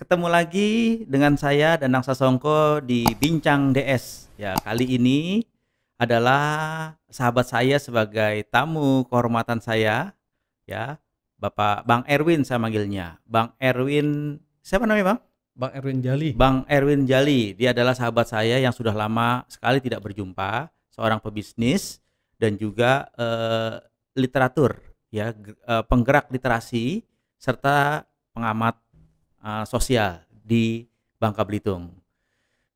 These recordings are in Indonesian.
Ketemu lagi dengan saya Danang Sasongko di Bincang DS. Ya, kali ini adalah sahabat saya sebagai tamu kehormatan saya, ya, Bapak Bang Erwin saya manggilnya. Bang Erwin, siapa namanya Bang? Bang Erwin Jali. Bang Erwin Jali. Dia adalah sahabat saya yang sudah lama sekali tidak berjumpa, seorang pebisnis dan juga literatur, ya, penggerak literasi serta pengamat sosial di Bangka Belitung.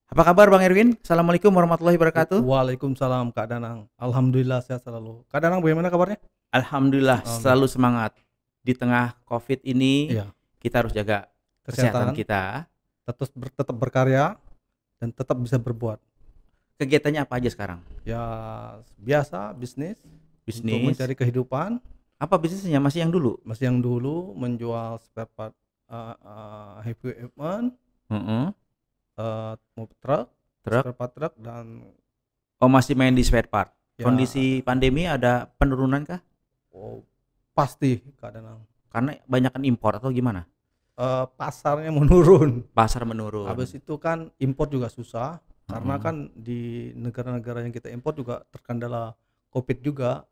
Apa kabar Bang Erwin? Assalamualaikum warahmatullahi wabarakatuh. Waalaikumsalam Kak Danang. Alhamdulillah sehat selalu. Kak Danang bagaimana kabarnya? Alhamdulillah selalu semangat. Di tengah COVID ini Iya. kita harus jaga kesehatan Kesehatan. kita. Tetap berkarya dan tetap bisa berbuat. Kegiatannya apa aja sekarang? Ya biasa bisnis. Untuk Bisnis. mencari kehidupan. Apa bisnisnya? Masih yang dulu? Masih yang dulu menjual spare part heavy equipment, truk, spare part truk dan Oh, masih main di spare part. ya, Kondisi pandemi ada penurunan kah? pasti Kak Danang. Karena banyakan impor atau gimana? Pasarnya menurun. Pasar menurun. Habis itu kan impor juga susah karena Mm-mm. kan di negara-negara yang kita impor juga terkendala COVID juga,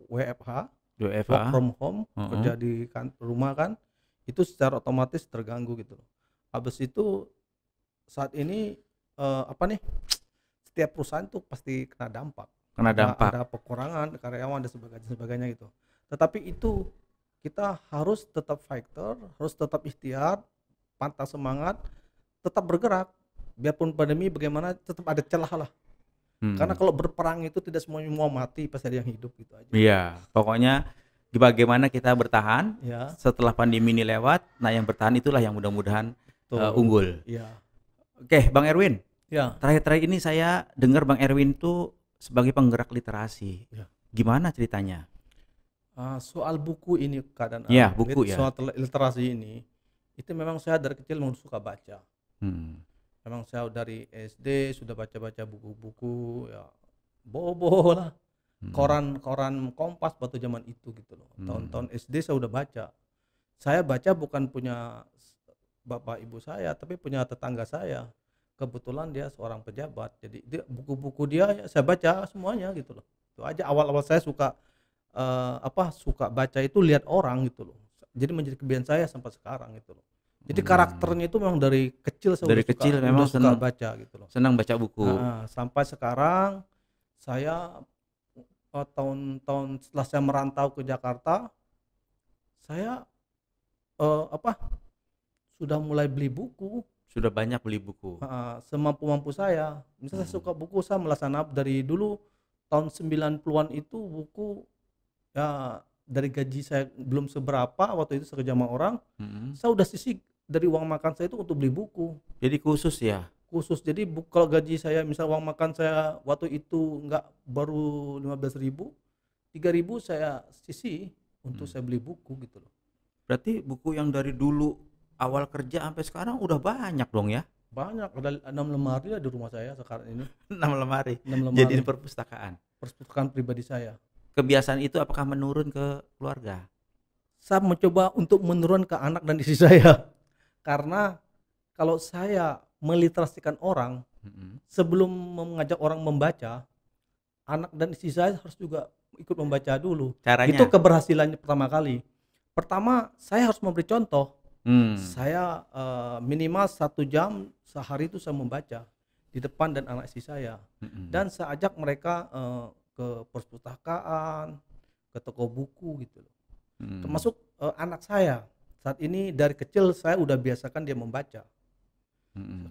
WFH, work WFH. from home, Mm-mm. kerja di rumah kan, itu secara otomatis terganggu gitu loh. Habis itu saat ini setiap perusahaan tuh pasti kena dampak. Kena dampak. Ada pengurangan karyawan dan sebagainya gitu. Tetapi itu kita harus tetap fighter, harus tetap ikhtiar, pantang semangat, tetap bergerak. Biarpun pandemi bagaimana tetap ada celah lah. Karena kalau berperang itu tidak semuanya mau mati, pasti ada yang hidup gitu aja. Iya, pokoknya bagaimana kita bertahan Ya, setelah pandemi ini lewat. Nah, yang bertahan itulah yang mudah-mudahan unggul. ya, Oke, Bang Erwin. ya. Terakhir-terakhir ini saya dengar Bang Erwin tuh sebagai penggerak literasi. Ya. Gimana ceritanya? Soal buku ini keadaan Ya, buku ya. soal literasi ini, itu memang saya dari kecil memang suka baca. Memang saya dari SD sudah baca-baca buku-buku ya, bobo lah. Koran Kompas waktu zaman itu gitu loh. Tahun-tahun SD saya udah baca. Saya baca bukan punya bapak ibu saya, tapi punya tetangga saya. Kebetulan dia seorang pejabat. Jadi buku-buku dia ya, saya baca semuanya gitu loh. Itu aja awal-awal saya suka suka baca itu lihat orang gitu loh. Jadi menjadi kebiasaan saya sampai sekarang gitu loh. Jadi karakternya itu memang dari kecil saya Dari kecil memang suka baca gitu loh. Senang baca buku. Sampai sekarang saya tahun-tahun setelah saya merantau ke Jakarta, saya sudah mulai beli buku. Sudah banyak beli buku. Semampu-mampu saya. Misalnya saya suka buku, saya melaksanakan dari dulu tahun 90-an itu buku ya, dari gaji saya belum seberapa waktu itu saya kerja sama orang, saya udah sisih dari uang makan saya itu untuk beli buku. Jadi khusus ya? Khusus. Jadi kalau gaji saya misal uang makan saya waktu itu enggak baru 15.000, 3.000 saya sisih untuk saya beli buku gitu loh. Berarti buku yang dari dulu awal kerja sampai sekarang udah banyak dong ya? Banyak, ada 6 lemari lah di rumah saya sekarang ini. 6 lemari. 6 lemari. Jadi perpustakaan. Perpustakaan pribadi saya. Kebiasaan itu apakah menurun ke keluarga? Saya mencoba untuk menurun ke anak dan istri saya. Karena kalau saya meliterasikan orang, sebelum mengajak orang membaca, anak dan istri saya harus juga ikut membaca dulu. Caranya? Itu keberhasilannya pertama kali. Pertama, saya harus memberi contoh. Saya minimal 1 jam sehari itu saya membaca di depan dan anak istri saya. Dan saya ajak mereka ke perpustakaan, ke toko buku gitu loh. Termasuk anak saya. Saat ini dari kecil saya udah biasakan dia membaca.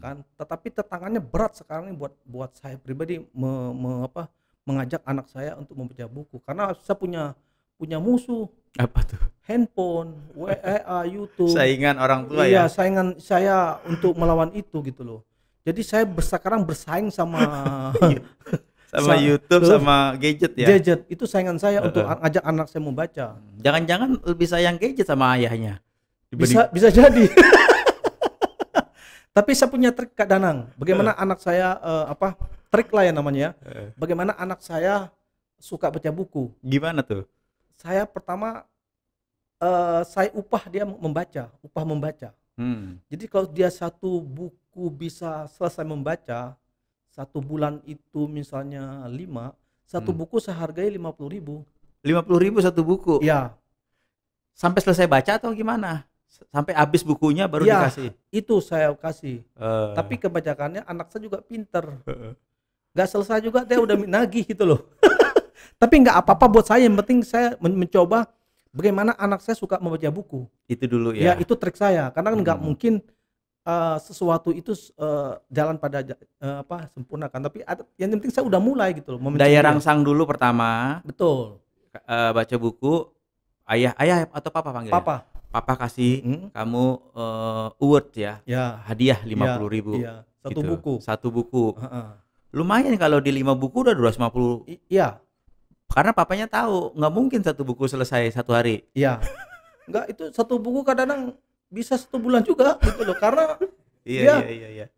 Kan? Tetapi tantangannya berat sekarang ini buat saya pribadi mengajak anak saya untuk membaca buku, karena saya punya musuh. Apa tuh? Handphone, WA, YouTube. Saingan orang tua iya, ya? saingan saya untuk melawan itu gitu loh. Jadi saya sekarang bersaing sama sama YouTube, sama gadget ya? Gadget, itu saingan saya untuk ajak anak saya membaca. Jangan-jangan lebih sayang gadget sama ayahnya? Bisa jadi. Tapi saya punya trik Kak Danang. Bagaimana anak saya trik lah ya namanya. Bagaimana anak saya suka baca buku. Gimana tuh? Saya pertama saya upah dia membaca, upah membaca. Jadi kalau dia satu buku bisa selesai membaca, 1 bulan itu misalnya 5, satu buku saya hargai 50.000. 50.000 satu buku? Iya. Sampai selesai baca atau gimana? Sampai habis bukunya baru Iya, dikasih? itu saya kasih. Tapi kebanyakannya anak saya juga pinter. Nggak selesai juga dia udah nagih gitu loh. Tapi nggak apa-apa buat saya, yang penting saya mencoba bagaimana anak saya suka membaca buku. Itu dulu Ya ya? itu trik saya, karena nggak mungkin sesuatu itu jalan pada sempurna kan, tapi yang penting saya udah mulai gitu loh. Daya rangsang dulu pertama. Betul. Baca buku, ayah atau papa panggilnya? Papa kasih kamu award ya, hadiah 50.000. Iya, satu gitu. buku. Satu buku. Lumayan kalau di 5 buku udah 250. Iya. Karena papanya tahu nggak mungkin satu buku selesai 1 hari. Iya. Enggak, itu satu buku kadang-kadang bisa 1 bulan juga gitu loh, karena iya.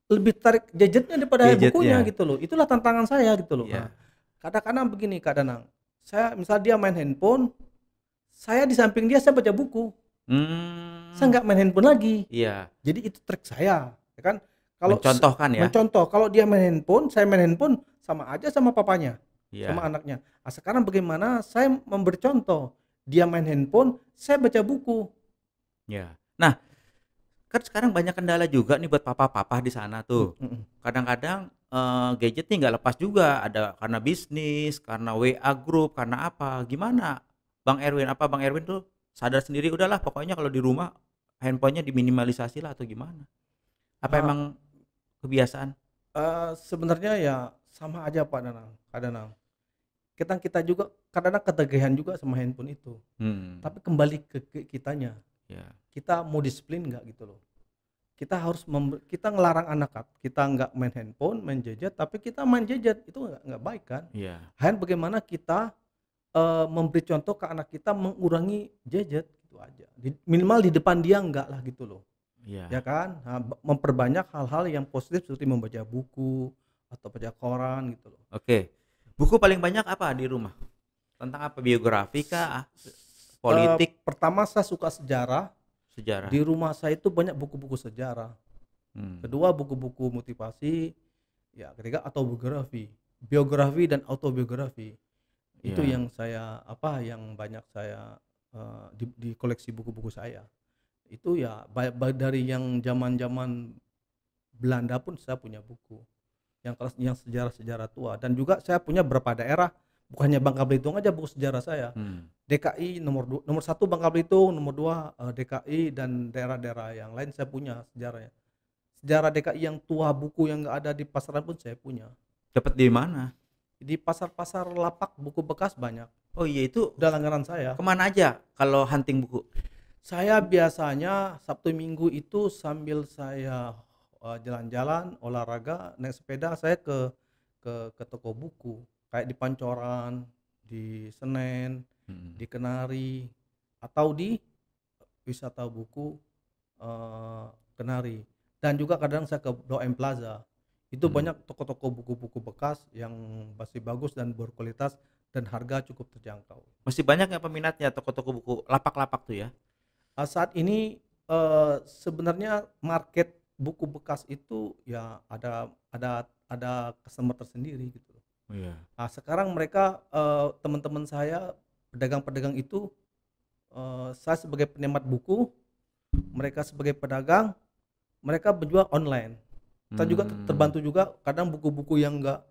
lebih tarik gadgetnya daripada bukunya gitu loh. Itulah tantangan saya gitu loh. Iya. Kadang-kadang begini, kadang-kadang saya misal dia main handphone, saya di samping dia saya baca buku. Saya nggak main handphone lagi. Iya. Jadi itu trik saya, ya kan? Kalau mencontohkan ya. Mencontoh, kalau dia main handphone, saya main handphone, sama aja sama papanya, sama anaknya. Nah, sekarang bagaimana saya memberi contoh? Dia main handphone, saya baca buku. Ya. Nah, kan sekarang banyak kendala juga nih buat papa-papa di sana tuh. Kadang-kadang gadgetnya nggak lepas juga, ada karena bisnis, karena WA grup, karena apa? Gimana, Bang Erwin? Apa Bang Erwin tuh sadar sendiri, udahlah pokoknya kalau di rumah handphonenya diminimalisasi lah atau gimana? Apa emang kebiasaan? Sebenarnya ya sama aja Pak Danang, kadang-kadang kita juga kadang-kadang ketagihan juga sama handphone itu. Tapi kembali ke kitanya. Kita mau disiplin nggak gitu loh. Kita harus kita ngelarang anak kita nggak main handphone, main gadget, tapi kita main gadget itu nggak baik kan. Hanya bagaimana kita memberi contoh ke anak kita mengurangi gadget gitu aja. Minimal di depan dia enggak lah gitu loh. Ya kan? Nah, memperbanyak hal-hal yang positif seperti membaca buku atau baca koran gitu loh. Oke. Buku paling banyak apa di rumah? Tentang apa? Biografi kah? Politik? Pertama saya suka sejarah. Di rumah saya itu banyak buku-buku sejarah. Kedua buku-buku motivasi. Ya, ketiga autobiografi. Biografi dan autobiografi. Itu yang saya yang banyak saya di koleksi buku-buku saya. Itu ya dari yang zaman-zaman Belanda pun saya punya buku. Yang sejarah-sejarah tua, dan juga saya punya beberapa daerah, bukannya Bangka Belitung aja buku sejarah saya. DKI nomor 1 Bangka Belitung, nomor 2 DKI, dan daerah-daerah yang lain saya punya sejarahnya. Sejarah DKI yang tua, buku yang nggak ada di pasaran pun saya punya. Dapat di mana? Di pasar-pasar lapak buku bekas banyak. Oh iya, itu udah langganan saya. Kemana aja kalau hunting buku? Saya biasanya Sabtu Minggu itu sambil saya jalan-jalan, olahraga, naik sepeda, saya ke toko buku kayak di Pancoran, di Senen, di Kenari, atau di wisata buku Kenari. Dan juga kadang saya ke Blok M Plaza. Itu banyak toko-toko buku-buku bekas yang masih bagus dan berkualitas dan harga cukup terjangkau. Masih banyak nggak peminatnya toko-toko buku lapak-lapak tuh ya? Saat ini sebenarnya market buku bekas itu ya ada customer tersendiri gitu. Nah, sekarang mereka teman-teman saya pedagang-pedagang itu, saya sebagai penikmat buku, mereka sebagai pedagang, mereka menjual online. Kita juga terbantu juga, kadang buku-buku yang enggak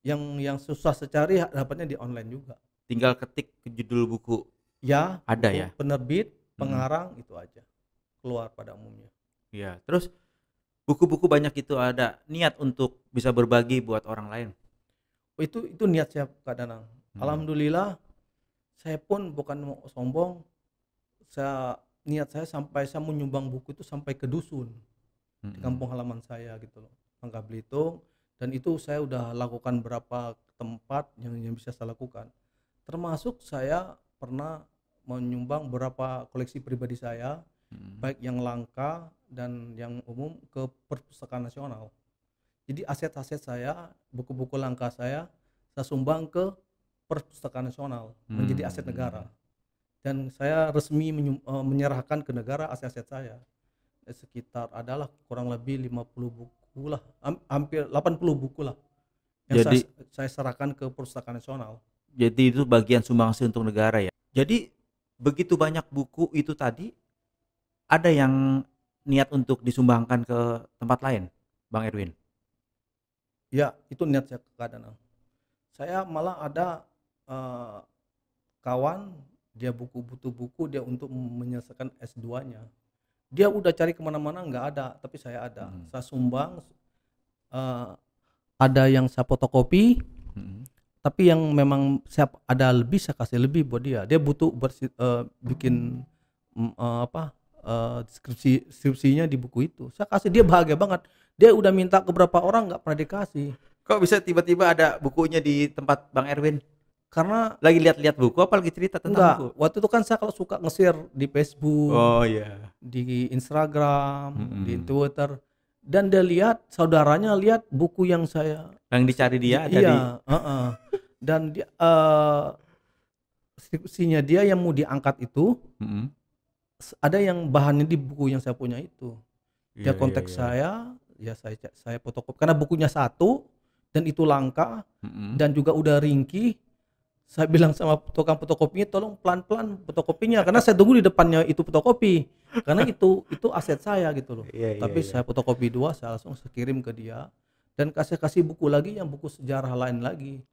yang susah secari dapatnya di online juga. Tinggal ketik ke judul buku. Ya, ada buku, ya. Penerbit, pengarang, itu aja keluar pada umumnya. Ya, terus buku-buku banyak itu ada niat untuk bisa berbagi buat orang lain. Itu niat saya Kak Danang. Alhamdulillah, saya pun bukan mau sombong. Niat saya sampai saya menyumbang buku itu sampai ke dusun di kampung halaman saya gitu loh, Bangka Belitung. Dan itu saya udah lakukan berapa tempat yang bisa saya lakukan. Termasuk saya pernah menyumbang beberapa koleksi pribadi saya, baik yang langka dan yang umum, ke Perpustakaan Nasional. Jadi aset-aset saya, buku-buku langka saya sumbang ke Perpustakaan Nasional, menjadi aset negara. dan saya resmi menyerahkan ke negara aset-aset saya. Sekitar adalah kurang lebih 50 buku lah, hampir 80 buku lah yang Jadi saya serahkan ke Perpustakaan Nasional. jadi itu bagian sumbangsi untuk negara ya. Jadi begitu banyak buku itu tadi, ada yang niat untuk disumbangkan ke tempat lain, Bang Erwin? Ya, itu niat saya ke Danang. Saya malah ada kawan, dia butuh buku dia untuk menyelesaikan S2-nya. Dia udah cari kemana-mana nggak ada, tapi saya ada. Saya sumbang, ada yang saya fotokopi, tapi yang memang saya ada lebih saya kasih lebih buat dia. Dia butuh bikin deskripsinya di buku itu. Saya kasih, dia bahagia banget. Dia udah minta ke beberapa orang nggak pernah dikasih. Kok bisa tiba-tiba ada bukunya di tempat Bang Erwin? Karena lagi lihat-lihat buku apa lagi cerita tentang buku? Waktu itu kan saya kalau suka nge-share di Facebook, oh iya, di Instagram, di Twitter, dan dia lihat, saudaranya lihat buku yang saya yang dicari dia ada iya, dan dia skripsinya dia yang mau diangkat itu ada yang bahannya di buku yang saya punya itu. Dia kontak saya, ya saya fotokopi karena bukunya satu dan itu langka dan juga udah ringkih. Saya bilang sama tukang fotokopinya, tolong pelan-pelan fotokopinya karena saya tunggu di depannya itu fotokopi karena itu aset saya gitu loh. Tapi saya fotokopi 2, saya langsung kirim ke dia dan kasih buku lagi yang buku sejarah lain lagi.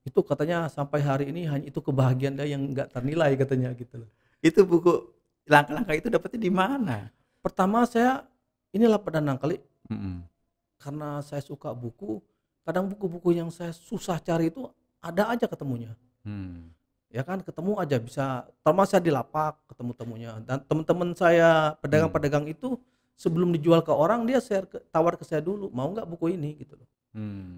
Itu katanya sampai hari ini hanya itu kebahagiaan dia yang nggak ternilai katanya gitu loh. Itu buku langka-langka itu dapetnya di mana? Pertama saya inilah Danang kali karena saya suka buku, kadang buku-buku yang saya susah cari itu ada aja ketemunya. Ya kan, ketemu aja, bisa termasuk saya di lapak ketemu temunya, dan teman-teman saya pedagang-pedagang itu sebelum dijual ke orang dia tawar ke saya dulu, mau nggak buku ini gitu loh.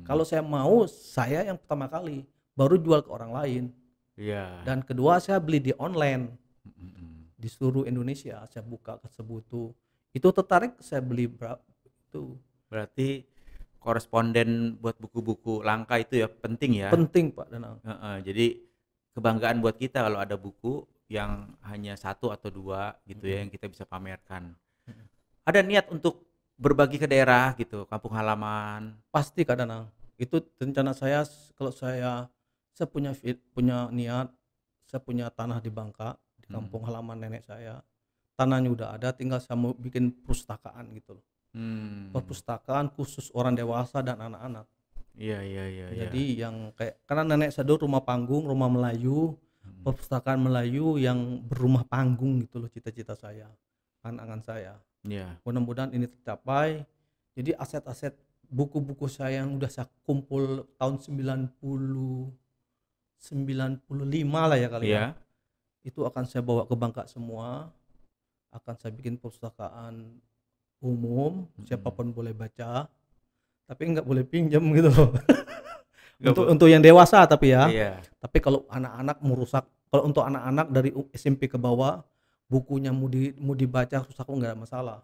Kalau saya mau, saya yang pertama kali baru jual ke orang lain. Dan kedua saya beli di online di seluruh Indonesia, saya buka ke Sebutu, itu tertarik saya beli itu. Berarti koresponden buat buku-buku langka itu ya penting ya? Penting Pak Danang. Jadi kebanggaan buat kita kalau ada buku yang hanya 1 atau 2 gitu ya yang kita bisa pamerkan. Ada niat untuk berbagi ke daerah gitu, kampung halaman? Pasti Kak Danang. Itu rencana saya kalau saya punya niat, saya punya tanah di Bangka, di kampung halaman nenek saya. Tanahnya udah ada, tinggal saya mau bikin perpustakaan gitu loh. Perpustakaan khusus orang dewasa dan anak-anak. Iya. Jadi yang kayak, karena nenek saya dulu rumah panggung, rumah Melayu, perpustakaan Melayu yang berumah panggung gitu loh, cita-cita saya, angan-angan saya. Mudah-mudahan ini tercapai. Jadi aset-aset buku-buku saya yang udah saya kumpul tahun 95 lah ya kali ya. Itu akan saya bawa ke Bangka semua. Akan saya bikin perpustakaan umum, siapapun boleh baca, tapi nggak boleh pinjam gitu loh. untuk yang dewasa tapi ya. Tapi kalau anak-anak merusak, kalau untuk anak-anak dari SMP ke bawah, bukunya mau dibaca rusak nggak ada masalah.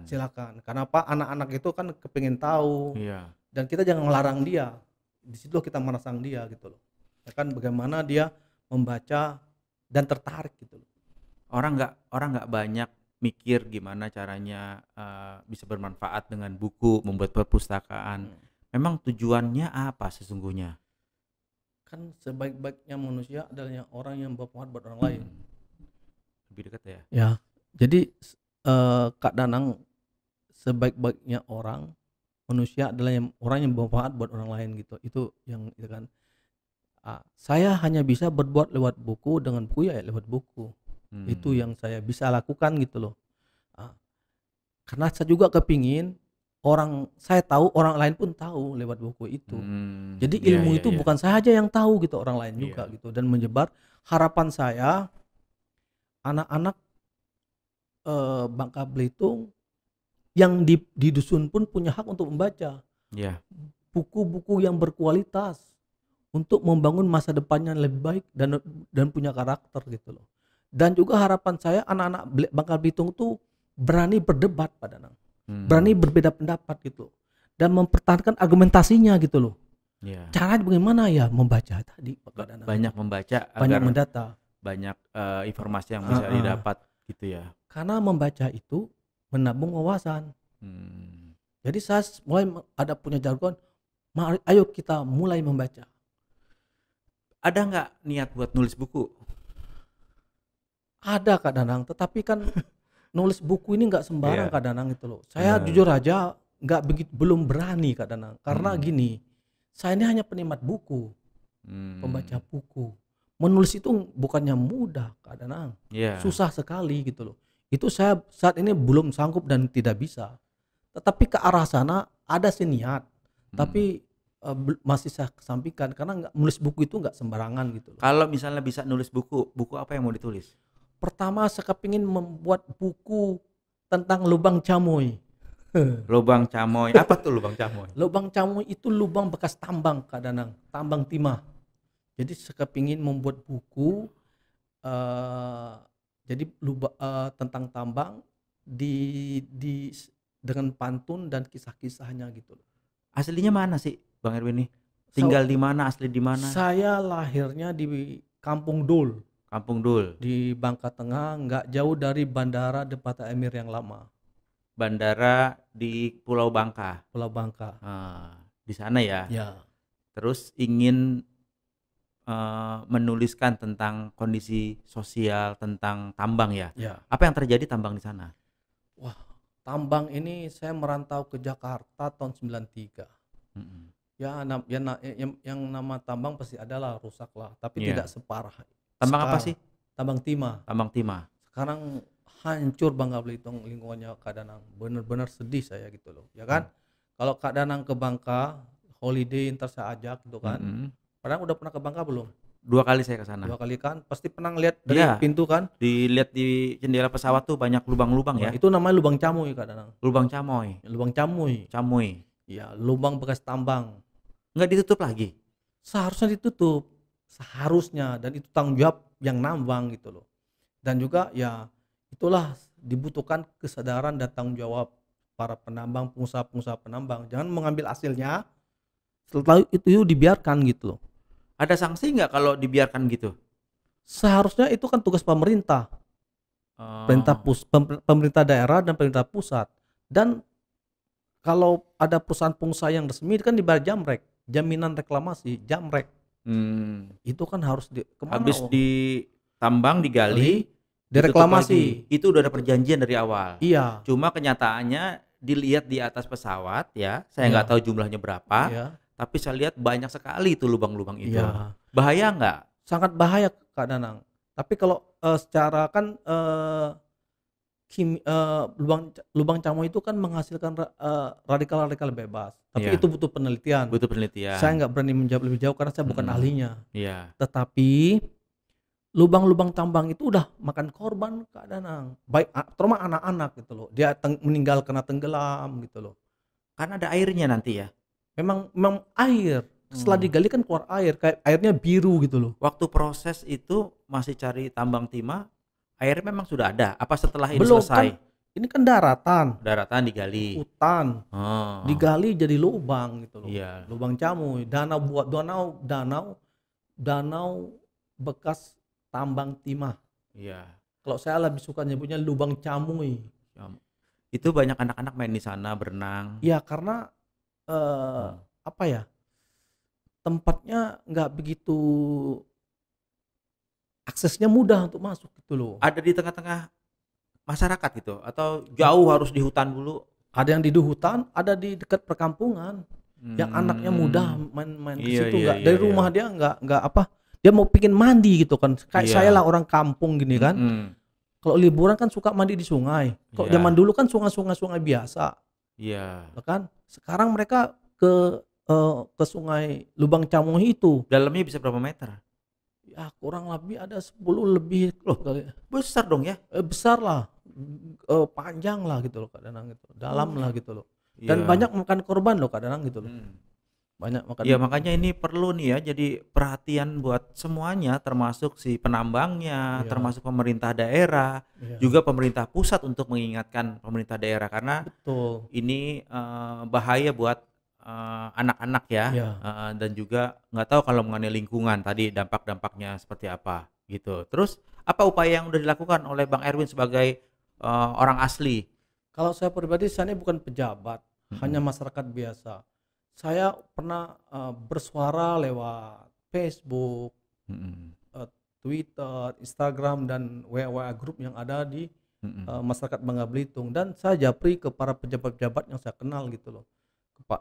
Silakan. Karena apa, anak-anak itu kan kepingin tahu. Dan kita jangan melarang dia. Di situ kita merangsang dia gitu loh. Ya kan, bagaimana dia membaca dan tertarik gitu loh. Orang nggak banyak mikir gimana caranya bisa bermanfaat dengan buku, membuat perpustakaan. Memang tujuannya apa sesungguhnya? Kan sebaik-baiknya manusia adalah orang yang bermanfaat buat orang lain. Lebih dekat ya? Ya, jadi Kak Danang, sebaik-baiknya manusia adalah orang yang bermanfaat buat orang lain gitu. Itu yang itu kan. Saya hanya bisa berbuat lewat buku, dengan buku ya lewat buku. Itu yang saya bisa lakukan gitu loh. Karena saya juga kepingin saya tahu, orang lain pun tahu lewat buku itu. Jadi ilmu itu bukan saya aja yang tahu gitu, orang lain juga gitu, dan menyebar. Harapan saya anak-anak Bangka Belitung yang di dusun pun punya hak untuk membaca buku-buku yang berkualitas untuk membangun masa depannya lebih baik dan punya karakter gitu loh. Dan juga harapan saya anak-anak Bangka Belitung tuh berani berdebat Pak Danang, berani berbeda pendapat gitu, dan mempertahankan argumentasinya gitu loh. Caranya bagaimana ya? Membaca tadi Pak Danang. Banyak membaca, banyak mendata. banyak informasi yang bisa didapat gitu ya. Karena membaca itu menabung wawasan. Jadi saya mulai ada punya jargon, mari ayo kita mulai membaca. Ada nggak niat buat nulis buku? Ada Kak Danang, tetapi kan nulis buku ini nggak sembarang Iya. Kak Danang itu loh. Saya jujur aja belum berani Kak Danang, karena gini, saya ini hanya penikmat buku, pembaca buku. Menulis itu bukannya mudah Kak Danang, susah sekali gitu loh. Itu saya saat ini belum sanggup dan tidak bisa. Tetapi ke arah sana ada sih niat, tapi masih saya kesampingkan karena nulis buku itu nggak sembarangan gitu loh. Kalau misalnya bisa nulis buku, buku apa yang mau ditulis? Pertama saya kepingin membuat buku tentang lubang camoy. Lubang camoy, apa tuh lubang camoy? Lubang camoy itu lubang bekas tambang Kak Danang, tambang timah. Jadi saya kepingin membuat buku jadi tentang tambang dengan pantun dan kisah-kisahnya gitu loh. Aslinya mana sih Bang Erwin nih? Tinggal di mana, asli di mana? Saya lahirnya di Kampung Dul. Kampung Dul. Di Bangka Tengah, nggak jauh dari Bandara Depata Emir yang lama. Bandara di Pulau Bangka. Pulau Bangka. Di sana ya. Ya. Terus ingin menuliskan tentang kondisi sosial, tentang tambang ya. Apa yang terjadi tambang di sana? Wah, tambang ini saya merantau ke Jakarta tahun 93. Yang nama tambang pasti adalah rusak lah, tapi tidak separah. Tambang apa sih? Tambang timah. Tambang timah. Sekarang hancur Bangka Belitung lingkungannya Kak Danang. Bener-bener sedih saya gitu loh. Ya kan? Kalau Kak Danang ke Bangka, holiday ntar saya ajak gitu kan. Padahal udah pernah ke Bangka belum? 2 kali saya ke sana. 2 kali kan? Pasti pernah lihat dari pintu kan? Dilihat di jendela pesawat tuh banyak lubang-lubang ya. Itu namanya lubang camoy Kak Danang. Lubang camoy. Lubang camoy. Camoy. Ya, lubang bekas tambang. Nggak ditutup lagi? Seharusnya ditutup. Seharusnya, dan itu tanggung jawab yang nambang gitu loh. Dan juga ya itulah dibutuhkan kesadaran dan tanggung jawab para penambang, pengusaha-pengusaha penambang. Jangan mengambil hasilnya setelah itu dibiarkan gitu loh. Ada sanksi nggak kalau dibiarkan gitu? Seharusnya itu kan tugas pemerintah. Pemerintah daerah dan pemerintah pusat. Dan kalau ada perusahaan pengusaha yang resmi kan dibayar jamrek, jaminan reklamasi, jamrek. Itu kan harus habis ditambang, digali, direklamasi. Itu udah ada perjanjian dari awal. Iya. Cuma kenyataannya dilihat di atas pesawat ya, saya nggak tahu jumlahnya berapa, tapi saya lihat banyak sekali itu lubang-lubang itu. Bahaya nggak? Sangat bahaya Kak Danang. Tapi kalau secara kan lubang camoy itu kan menghasilkan radikal-radikal bebas. Tapi itu butuh penelitian. Butuh penelitian. Saya nggak berani menjawab lebih jauh karena saya bukan ahlinya. Tetapi lubang-lubang tambang itu udah makan korban Kak Danang. Baik terutama anak-anak gitu loh. Dia meninggal karena tenggelam gitu loh. Karena ada airnya nanti ya. Memang air. Setelah digali kan keluar air, kayak airnya biru gitu loh. Waktu proses itu masih cari tambang timah, airnya memang sudah ada. Apa setelah ini belum, selesai? Ini kan daratan. Daratan digali. Hutan. Digali jadi lubang gitu loh. Lubang camoy, danau bekas tambang timah. Kalau saya lebih suka nyebutnya lubang camoy. Itu banyak anak-anak main di sana berenang. Ya karena apa ya? Tempatnya nggak begitu, aksesnya mudah untuk masuk gitu loh. Ada di tengah-tengah masyarakat gitu atau jauh harus di hutan dulu? Ada yang di hutan, ada di dekat perkampungan. Yang anaknya mudah main ke situ, dari rumah dia nggak apa, dia mau bikin mandi gitu kan. Kayak saya lah orang kampung gini kan. Kalau liburan kan suka mandi di sungai. Kalau zaman dulu kan sungai biasa. Kan sekarang mereka ke sungai lubang camoy itu. Dalamnya bisa berapa meter? Ya kurang lebih ada 10 lebih loh. Besar dong ya? Besar lah, panjang lah gitu loh Kak Danang gitu, dalam lah gitu loh. Dan banyak makan korban loh Kak Danang gitu loh. Banyak makan. Ya makanya ini perlu nih ya, jadi perhatian buat semuanya, termasuk si penambangnya, termasuk pemerintah daerah, juga pemerintah pusat untuk mengingatkan pemerintah daerah karena ini bahaya buat anak-anak ya, dan juga nggak tahu kalau mengenai lingkungan tadi dampak-dampaknya seperti apa. gitu. Terus apa upaya yang udah dilakukan oleh Bang Erwin sebagai orang asli? Kalau saya pribadi, saya ini bukan pejabat, hanya Mhm, masyarakat biasa. Saya pernah bersuara lewat Facebook, mhm, eee, Twitter, Instagram, dan WA grup yang ada di mhm. masyarakat Bangka Belitung, dan saya japri ke para pejabat-pejabat yang saya kenal gitu loh.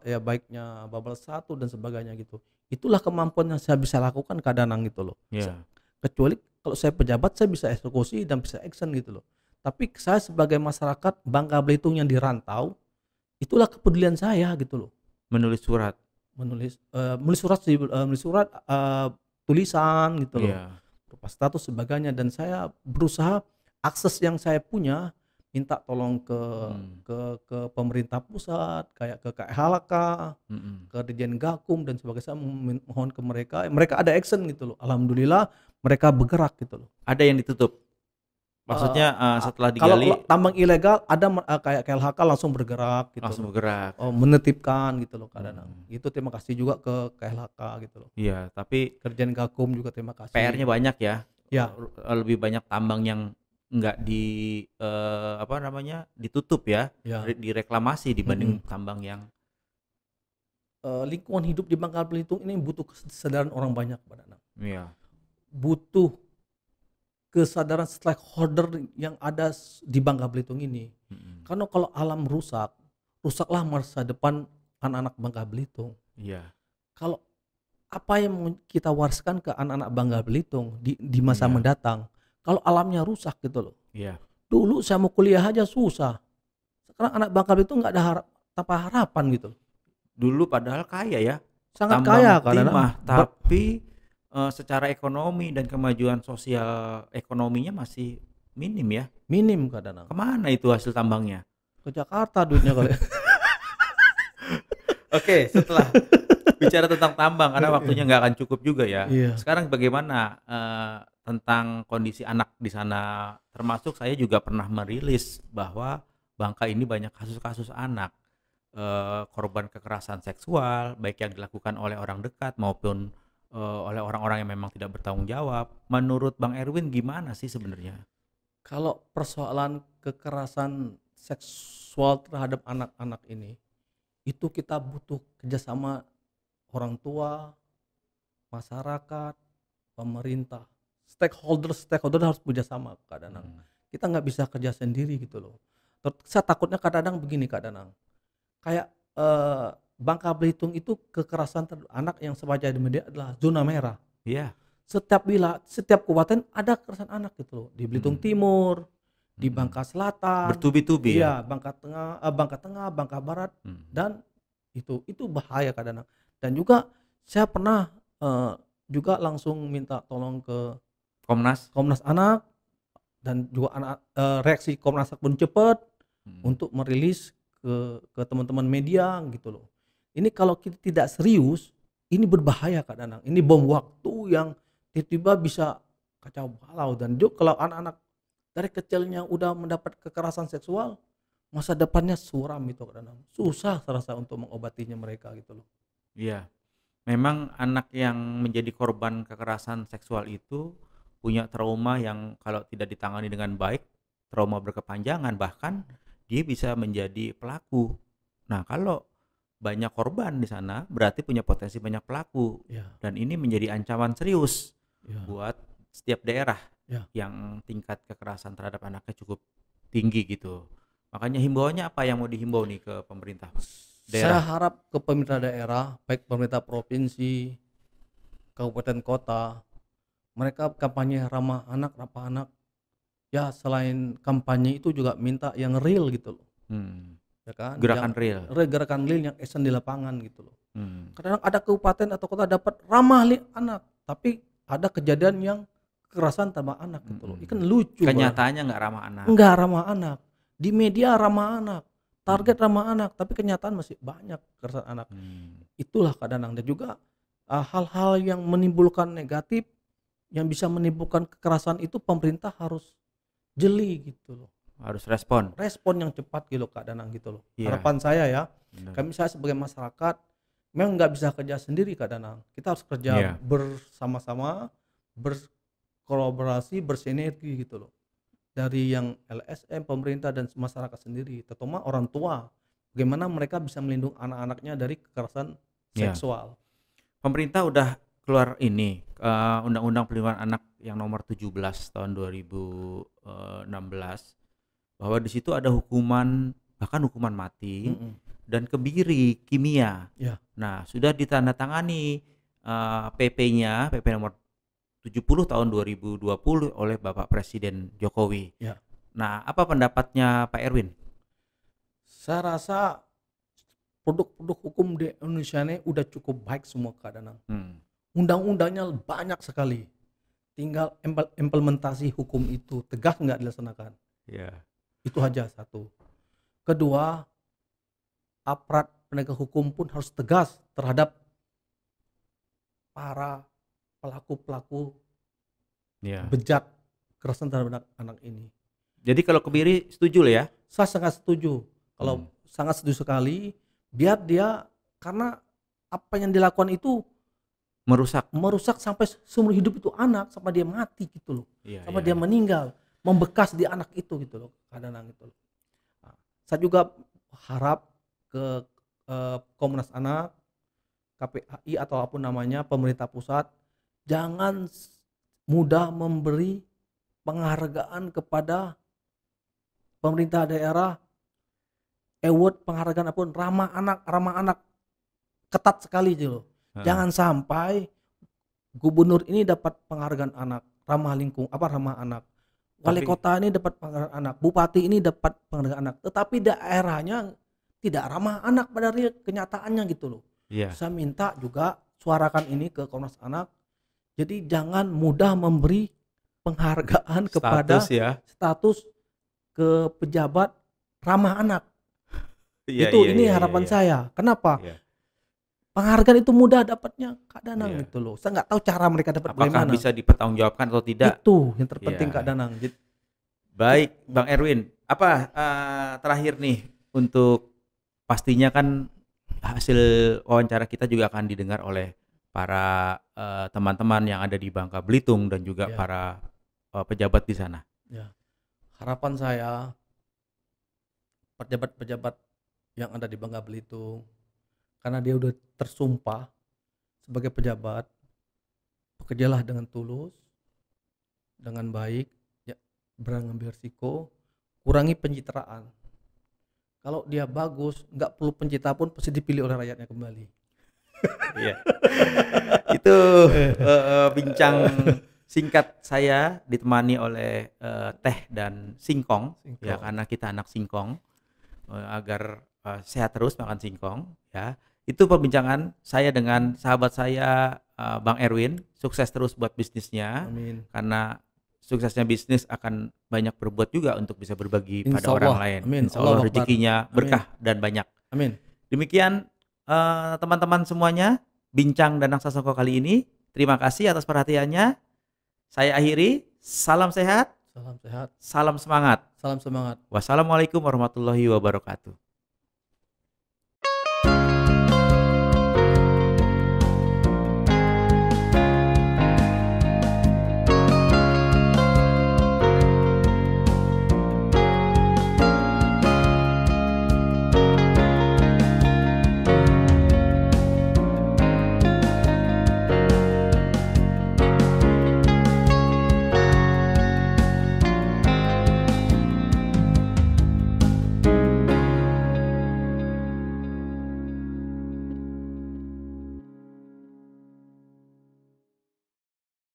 Ya baiknya Babel satu dan sebagainya gitu. Itulah kemampuan yang saya bisa lakukan kadang gitu loh. Iya, Kecuali kalau saya pejabat, saya bisa eksekusi dan bisa action gitu loh. Tapi saya sebagai masyarakat Bangka Belitung yang di rantau, itulah kepedulian saya gitu loh. menulis surat. Menulis surat sih, menulis surat, tulisan gitu loh, Iya, berupa status sebagainya, dan saya berusaha akses yang saya punya, minta tolong ke mhm, pemerintah pusat, kayak ke KLHK, mhm. ke Dirjen Gakum dan sebagainya. Saya mohon ke mereka, mereka ada action gitu loh. Alhamdulillah mereka bergerak gitu loh. Ada yang ditutup? Eee, Maksudnya, setelah Kalau digali tambang ilegal ada, kayak KLHK langsung bergerak gitu langsung loh, bergerak? menertibkan gitu loh kadang. Mmm, Itu terima kasih juga ke KLHK gitu loh. iya, tapi Dirjen Gakum juga terima PR-nya kasih. banyak ya, Ya, lebih banyak tambang yang nggak apa namanya, ditutup ya, ya, direklamasi mhm. dibanding tambang yang Lingkungan hidup di Bangka Belitung ini butuh kesadaran orang banyak, Mbak Nana. iya, Butuh kesadaran stakeholder yang ada di Bangka Belitung ini. mhm, Karena kalau alam rusak, rusaklah masa depan anak-anak Bangka Belitung. iya, Kalau apa yang mau kita wariskan ke anak-anak Bangka Belitung di masa iya, mendatang, kalau alamnya rusak gitu loh. iya. Dulu saya mau kuliah aja susah. Sekarang anak Bangka Belitung nggak ada tanpa harapan gitu loh. Dulu padahal kaya ya, Sangat kaya tambang kadang-kadang timah, tapi, secara ekonomi dan kemajuan sosial ekonominya masih minim ya. minim kadang-kadang. Ke mana itu hasil tambangnya? Ke Jakarta duitnya kali. Oke, setelah bicara tentang tambang karena waktunya Iya. nggak akan cukup juga ya. Iya. Sekarang bagaimana, tentang kondisi anak di sana? Termasuk saya juga pernah merilis bahwa Bangka ini banyak kasus-kasus anak, korban kekerasan seksual, baik yang dilakukan oleh orang dekat maupun, oleh orang-orang yang memang tidak bertanggung jawab. Menurut Bang Erwin gimana sih sebenarnya? Kalau persoalan kekerasan seksual terhadap anak-anak ini, itu kita butuh kerjasama orang tua, masyarakat, pemerintah, stakeholder harus kerjasama Kak Danang. Mhm, Kita nggak bisa kerja sendiri gitu loh. Saya takutnya Kak Danang begini Kak Danang, kayak, Bangka Belitung itu kekerasan terhadap anak yang saya baca di media adalah zona merah. iya, Setiap kabupaten ada kekerasan anak gitu loh, di Belitung mhm, Timur, di mhm. Bangka Selatan, Bertubi-tubi ya? iya, Bangka Tengah, Bangka Barat, Mhm. dan itu bahaya kadang-kadang. Dan juga saya pernah, juga langsung minta tolong ke Komnas? Komnas Anak, dan juga reaksi Komnas Ham pun cepat Mhm, untuk merilis ke teman-teman media gitu loh. Ini kalau kita tidak serius, ini berbahaya Kak Danang. Ini bom waktu yang tiba-tiba bisa kacau balau, dan juga kalau anak-anak dari kecilnya udah mendapat kekerasan seksual, masa depannya suram itu Kak Danang. Susah serasa untuk mengobatinya mereka gitu loh. iya. Memang anak yang menjadi korban kekerasan seksual itu punya trauma yang kalau tidak ditangani dengan baik, trauma berkepanjangan, bahkan dia bisa menjadi pelaku. Nah, kalau banyak korban di sana, berarti punya potensi banyak pelaku, Ya, dan ini menjadi ancaman serius ya, buat setiap daerah ya. yang tingkat kekerasan terhadap anaknya cukup tinggi gitu. Makanya himbauannya apa yang mau dihimbau nih ke pemerintah Saya daerah? harap ke pemerintah daerah, baik pemerintah provinsi, kabupaten kota, mereka kampanye ramah anak, ya selain kampanye itu juga minta yang real gitu loh, Hmm, ya kan, yang gerakan real. gerakan real yang action di lapangan gitu loh. Hmm. Kadang ada kabupaten atau kota dapat ramah anak, tapi ada kejadian yang kekerasan sama anak gitu loh. Ini kan Mhm. lucu Bang, Kenyataannya nggak ramah anak. enggak ramah anak. Di media ramah anak, Mhm. target ramah anak, tapi kenyataan masih banyak kekerasan anak. Mmm, Itulah kadang-kadang, dan juga hal-hal yang menimbulkan negatif, yang bisa menimbulkan kekerasan itu pemerintah harus jeli gitu loh. harus respon. Respon yang cepat gitu Kak Danang gitu loh. Iya, Harapan saya ya, bener. saya sebagai masyarakat memang nggak bisa kerja sendiri Kak Danang. Kita harus kerja Iya, bersama-sama, kolaborasi bersinergi gitu loh. Dari yang LSM, pemerintah dan masyarakat sendiri, terutama orang tua. Bagaimana mereka bisa melindungi anak-anaknya dari kekerasan Ya. seksual. Pemerintah udah keluar ini Undang-Undang Perlindungan Anak yang nomor 17 tahun 2016, bahwa di situ ada hukuman, bahkan hukuman mati dan kebiri kimia. Ya. Nah, sudah ditandatangani PP-nya, PP nomor 70 tahun 2020 oleh Bapak Presiden Jokowi. Ya. Nah, apa pendapatnya Pak Erwin? Saya rasa produk-produk hukum di Indonesia ini udah cukup baik semua keadaan. Undang-undangnya banyak sekali. Tinggal implementasi hukum itu tegas nggak dilaksanakan. Ya. Itu aja satu. Kedua, aparat penegak hukum pun harus tegas terhadap para pelaku-pelaku bejat kekerasan terhadap anak ini. Jadi kalau kebiri setuju lah ya? Saya sangat setuju. Kalau sangat setuju sekali, biar dia, karena apa yang dilakukan itu merusak sampai seumur hidup itu anak, sampai dia mati gitu loh. Sampai dia meninggal, membekas di anak itu gitu loh, kadang gitu loh. Nah, saya juga harap ke Komnas Anak, KPAI atau apapun namanya, pemerintah pusat, jangan mudah memberi penghargaan kepada pemerintah daerah, award penghargaan apapun, ramah anak ketat sekali gitu loh. Jangan sampai gubernur ini dapat penghargaan anak, ramah anak, wali kota ini dapat penghargaan anak, bupati ini dapat penghargaan anak, tetapi daerahnya tidak ramah anak pada kenyataannya gitu loh. Saya minta juga suarakan ini ke Komnas Anak. Jadi jangan mudah memberi penghargaan kepada status ke pejabat ramah anak. Ini harapan saya. Kenapa? Penghargaan itu mudah dapatnya Kak Danang gitu loh. Saya nggak tahu cara mereka dapat bagaimana. Apakah bisa dipertanggungjawabkan atau tidak? Itu yang terpenting Kak Danang. Baik, Bang Erwin. Apa terakhir nih, untuk pastinya kan hasil wawancara kita juga akan didengar oleh para teman-teman yang ada di Bangka Belitung dan juga para pejabat di sana. Harapan saya, pejabat-pejabat yang ada di Bangka Belitung, karena dia udah tersumpah sebagai pejabat, bekerjalah dengan tulus, dengan baik, berani ngambil risiko, kurangi pencitraan. Kalau dia bagus, nggak perlu pencipta pun pasti dipilih oleh rakyatnya kembali. Itu bincang singkat saya ditemani oleh teh dan singkong. Ya, karena kita anak singkong, agar sehat terus makan singkong. Ya, itu perbincangan saya dengan sahabat saya Bang Erwin. Sukses terus buat bisnisnya. Amin. Karena suksesnya bisnis akan banyak berbuat juga untuk bisa berbagi pada orang lain. Amin. Insya Allah rezekinya berkah dan banyak. Amin. Demikian teman-teman semuanya, bincang Danang Sasongko kali ini. Terima kasih atas perhatiannya. Saya akhiri. Salam sehat. Salam sehat. Salam semangat. Salam semangat. Wassalamualaikum warahmatullahi wabarakatuh.